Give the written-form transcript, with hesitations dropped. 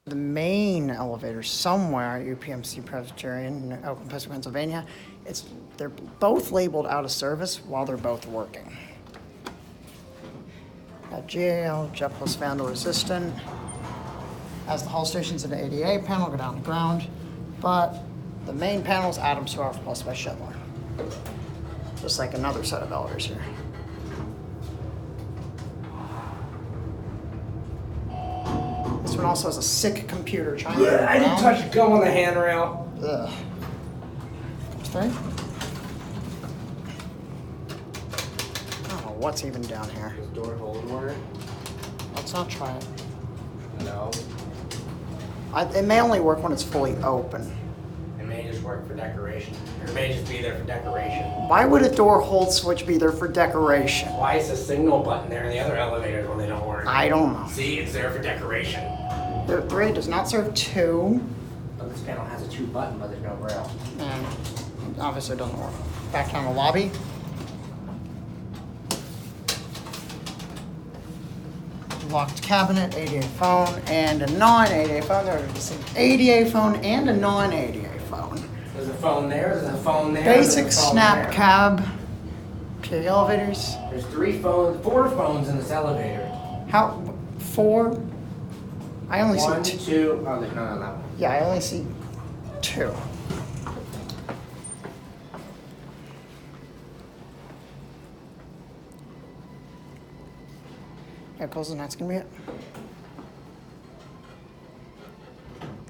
the main elevator somewhere at UPMC Presbyterian in Oakland, Pittsburgh, Pennsylvania. They're both labeled out of service while they're both working. At GAL, Jet Plus vandal resistant. As the hull station's an ADA panel, go down to ground, but the main panel is SurvivorPlus by Schindler. Just like another set of elevators here. This one also has a sick computer chiming. Yeah, I didn't touch the gum on the handrail. Ugh. Comes through. I don't know what's even down here. Does door hold work? Let's not try it. No. It may only work when it's fully open. It may just work for decoration. Or it may just be there for decoration. Why would a door hold switch be there for decoration? Why is the signal button there in the other elevators when they don't work? I don't know. See, it's there for decoration. 3 does not serve 2. But this panel has a 2 button, but there's no rail. And obviously it doesn't work. Back down the lobby. Locked cabinet, ADA phone, and a non-ADA phone. There's an ADA phone and a non-ADA phone. There's a phone there, there's a phone there. Basic there's a phone there. SnapCab. Okay, elevators. There's 4 phones in this elevator. How? 4? I only 1, see 2. Oh, there's none on that one. Yeah, I only see 2. Yeah, close, and that's gonna be it.